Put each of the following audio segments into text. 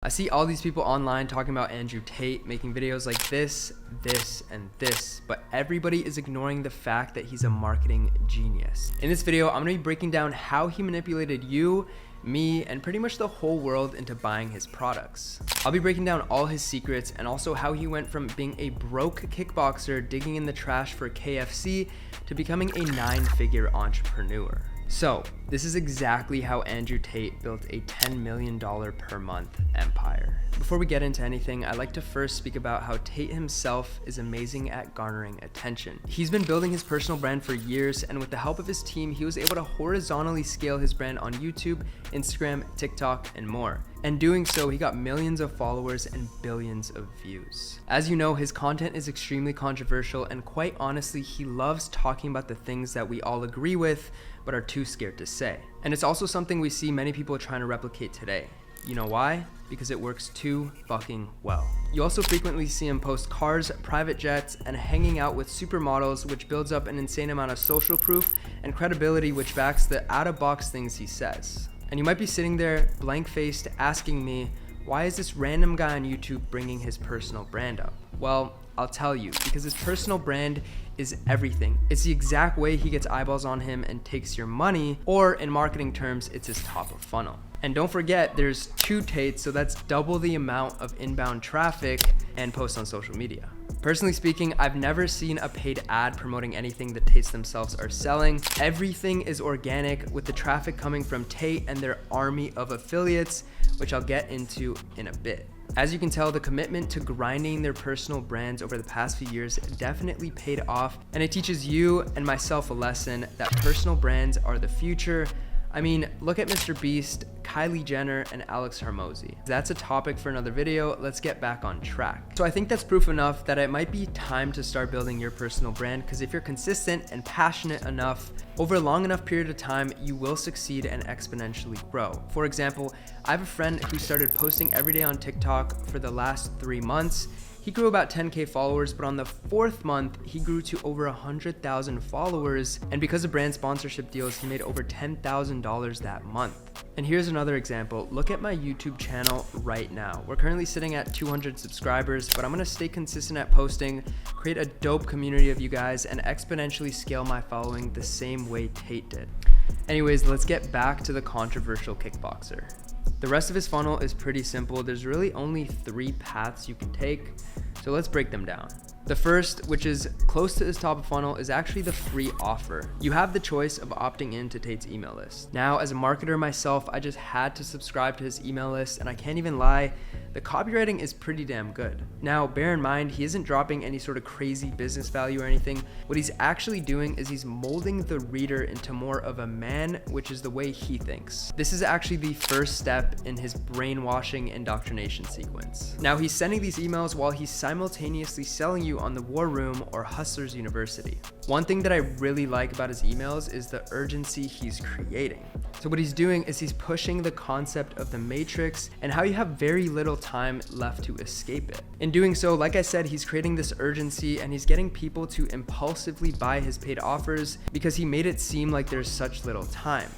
I see all these people online talking about Andrew Tate, making videos like this, and this, but everybody is ignoring the fact that he's a marketing genius. In this video, I'm gonna be breaking down how he manipulated you, me, and pretty much the whole world into buying his products. I'll be breaking down all his secrets and also how he went from being a broke kickboxer digging in the trash for KFC to becoming a 9-figure entrepreneur. So, this is exactly how Andrew Tate built a $10 million per month empire. Before we get into anything, I'd like to first speak about how Tate himself is amazing at garnering attention. He's been building his personal brand for years, and with the help of his team, he was able to horizontally scale his brand on YouTube, Instagram, TikTok, and more. And doing so, he got millions of followers and billions of views. As you know, his content is extremely controversial, and quite honestly, he loves talking about the things that we all agree with, but are too scared to say. And it's also something we see many people trying to replicate today. You know why? Because it works too fucking well. You also frequently see him post cars, private jets, and hanging out with supermodels, which builds up an insane amount of social proof and credibility, which backs the out-of-box things he says. And you might be sitting there blank-faced asking me, why is this random guy on YouTube bringing his personal brand up? Well, I'll tell you, because his personal brand is everything. It's the exact way he gets eyeballs on him and takes your money, or in marketing terms, it's his top of funnel. And don't forget, there's 2 Tates, so that's double the amount of inbound traffic and posts on social media. Personally speaking, I've never seen a paid ad promoting anything the Tates themselves are selling. Everything is organic, with the traffic coming from Tate and their army of affiliates, which I'll get into in a bit. As you can tell, the commitment to grinding their personal brands over the past few years definitely paid off, and it teaches you and myself a lesson that personal brands are the future. I mean, look at Mr. Beast, Kylie Jenner, and Alex Hormozy. That's a topic for another video. Let's get back on track. So I think that's proof enough that it might be time to start building your personal brand, because if you're consistent and passionate enough, over a long enough period of time, you will succeed and exponentially grow. For example, I have a friend who started posting every day on TikTok for the last 3 months. He grew about 10K followers, but on the 4th month, he grew to over 100,000 followers. And because of brand sponsorship deals, he made over $10,000 that month. And here's another example. Look at my YouTube channel right now. We're currently sitting at 200 subscribers, but I'm gonna stay consistent at posting, create a dope community of you guys, and exponentially scale my following the same way Tate did. Anyways, let's get back to the controversial kickboxer. The rest of his funnel is pretty simple. There's really only 3 paths you can take, so let's break them down. The first, which is close to his top of funnel, is actually the free offer. You have the choice of opting in to Tate's email list. Now, as a marketer myself, I just had to subscribe to his email list, and I can't even lie, the copywriting is pretty damn good. Now, bear in mind, he isn't dropping any sort of crazy business value or anything. What he's actually doing is he's molding the reader into more of a man, which is the way he thinks. This is actually the first step in his brainwashing indoctrination sequence. Now, he's sending these emails while he's simultaneously selling you on the War Room or Hustlers University. One thing that I really like about his emails is the urgency he's creating. So what he's doing is he's pushing the concept of the Matrix and how you have very little time left to escape it. In doing so, like I said, he's creating this urgency and he's getting people to impulsively buy his paid offers because he made it seem like there's such little time.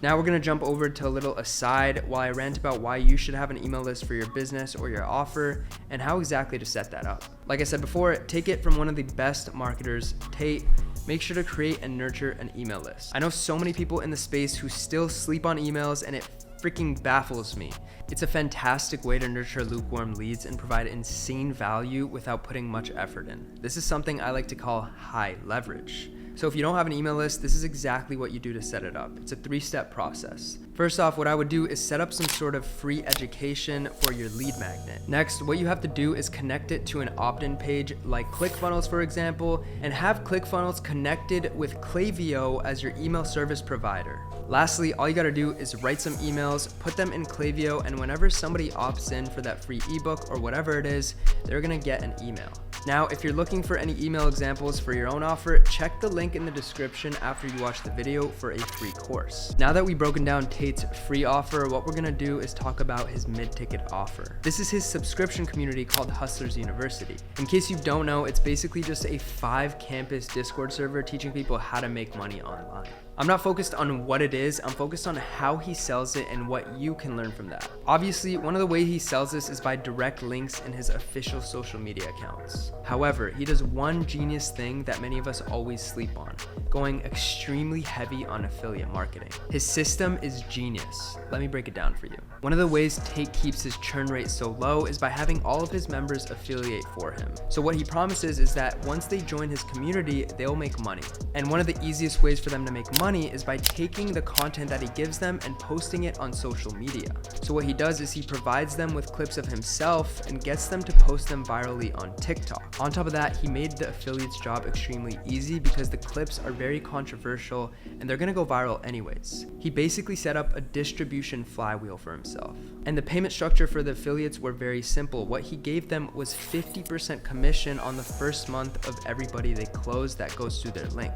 Now we're gonna jump over to a little aside while I rant about why you should have an email list for your business or your offer and how exactly to set that up. Like I said before, take it from one of the best marketers, Tate. Make sure to create and nurture an email list. I know so many people in the space who still sleep on emails, and it freaking baffles me. It's a fantastic way to nurture lukewarm leads and provide insane value without putting much effort in. This is something I like to call high leverage. So if you don't have an email list, this is exactly what you do to set it up. It's a 3-step process. First off, what I would do is set up some sort of free education for your lead magnet. Next, what you have to do is connect it to an opt-in page like ClickFunnels, for example, and have ClickFunnels connected with Klaviyo as your email service provider. Lastly, all you gotta do is write some emails, put them in Klaviyo, and whenever somebody opts in for that free ebook or whatever it is, they're gonna get an email. Now, if you're looking for any email examples for your own offer, check the link in the description after you watch the video for a free course. Now that we've broken down Tate's free offer, what we're gonna do is talk about his mid-ticket offer. This is his subscription community called Hustlers University. In case you don't know, it's basically just a 5-campus Discord server teaching people how to make money online. I'm not focused on what it is, I'm focused on how he sells it and what you can learn from that. Obviously, one of the ways he sells this is by direct links in his official social media accounts. However, he does one genius thing that many of us always sleep on, going extremely heavy on affiliate marketing. His system is genius. Let me break it down for you. One of the ways Tate keeps his churn rate so low is by having all of his members affiliate for him. So what he promises is that once they join his community, they'll make money. And one of the easiest ways for them to make money is by taking the content that he gives them and posting it on social media. So what he does is he provides them with clips of himself and gets them to post them virally on TikTok. On top of that, he made the affiliate's job extremely easy because the clips are very controversial and they're gonna go viral anyways. He basically set up a distribution flywheel for himself. And the payment structure for the affiliates were very simple. What he gave them was 50% commission on the first month of everybody they closed that goes through their link.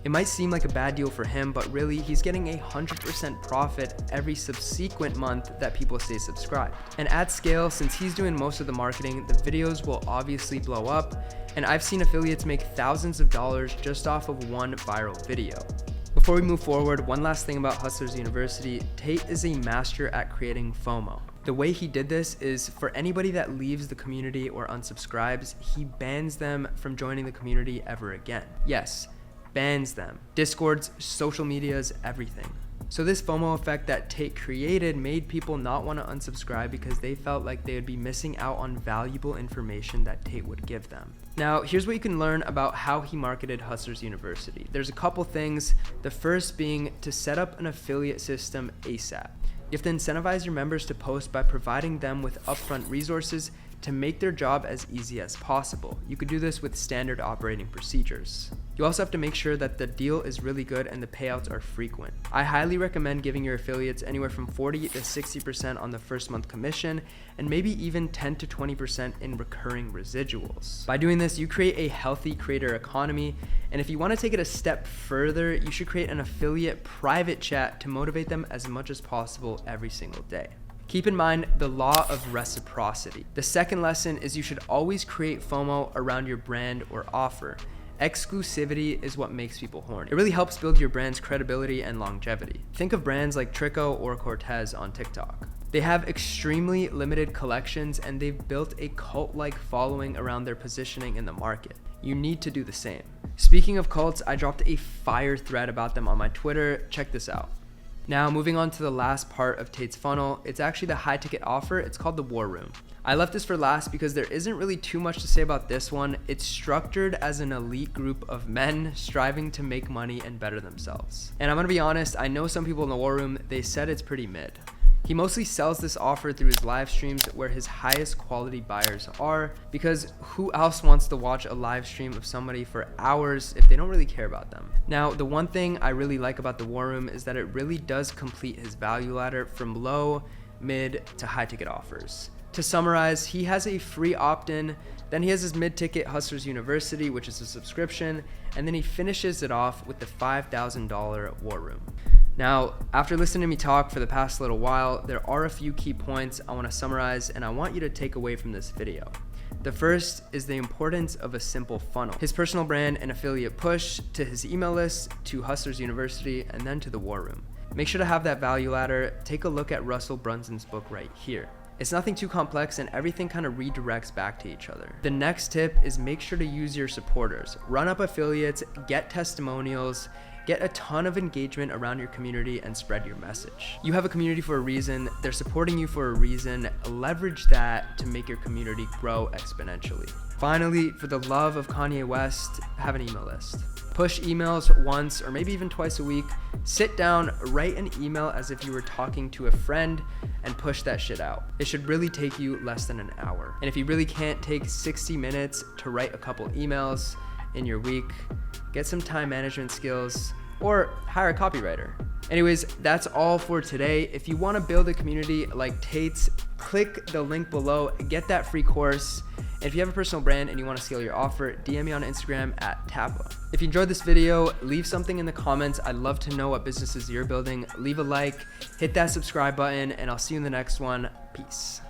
It might seem like a bad deal for him, but really he's getting 100% profit every subsequent month that people stay subscribed. And at scale, since he's doing most of the marketing, the videos will obviously blow up, and I've seen affiliates make thousands of dollars just off of one viral video. Before we move forward, one last thing about Hustlers University, Tate is a master at creating FOMO. The way he did this is for anybody that leaves the community or unsubscribes, he bans them from joining the community ever again. Yes, bans them. Discords, social medias, everything. So this FOMO effect that Tate created made people not want to unsubscribe because they felt like they would be missing out on valuable information that Tate would give them. Now, here's what you can learn about how he marketed Hustlers University. There's a couple things, the first being to set up an affiliate system ASAP. You have to incentivize your members to post by providing them with upfront resources to make their job as easy as possible. You could do this with standard operating procedures. You also have to make sure that the deal is really good and the payouts are frequent. I highly recommend giving your affiliates anywhere from 40 to 60% on the first month commission, and maybe even 10 to 20% in recurring residuals. By doing this, you create a healthy creator economy, and if you want to take it a step further, you should create an affiliate private chat to motivate them as much as possible every single day. Keep in mind the law of reciprocity. The second lesson is you should always create FOMO around your brand or offer. Exclusivity is what makes people horny. It really helps build your brand's credibility and longevity. Think of brands like Trico or Cortez on TikTok. They have extremely limited collections and they've built a cult-like following around their positioning in the market. You need to do the same. Speaking of cults, I dropped a fire thread about them on my Twitter. Check this out. Now, moving on to the last part of Tate's funnel, it's actually the high ticket offer. It's called the War Room. I left this for last because there isn't really too much to say about this one. It's structured as an elite group of men striving to make money and better themselves. And I'm gonna be honest, I know some people in the War Room, they said it's pretty mid. He mostly sells this offer through his live streams where his highest quality buyers are, because who else wants to watch a live stream of somebody for hours if they don't really care about them? Now, the one thing I really like about the War Room is that it really does complete his value ladder from low, mid to high ticket offers. To summarize, he has a free opt-in, then he has his mid-ticket Hustlers University, which is a subscription, and then he finishes it off with the $5,000 War Room. Now, after listening to me talk for the past little while, there are a few key points I want to summarize and I want you to take away from this video. The first is the importance of a simple funnel. His personal brand and affiliate push to his email list, to Hustlers University, and then to the War Room. Make sure to have that value ladder. Take a look at Russell Brunson's book right here. It's nothing too complex and everything kind of redirects back to each other. The next tip is make sure to use your supporters. Run up affiliates, get testimonials, get a ton of engagement around your community and spread your message. You have a community for a reason, they're supporting you for a reason. Leverage that to make your community grow exponentially. Finally, for the love of Kanye West, have an email list. Push emails once or maybe even twice a week. Sit down, write an email as if you were talking to a friend and push that shit out. It should really take you less than an hour. And if you really can't take 60 minutes to write a couple emails in your week, get some time management skills or hire a copywriter. Anyways, that's all for today. If you want to build a community like Tate's, click the link below, get that free course. And if you have a personal brand and you want to scale your offer, DM me on Instagram at Tappa. If you enjoyed this video, leave something in the comments. I'd love to know what businesses you're building. Leave a like, hit that subscribe button, and I'll see you in the next one. Peace.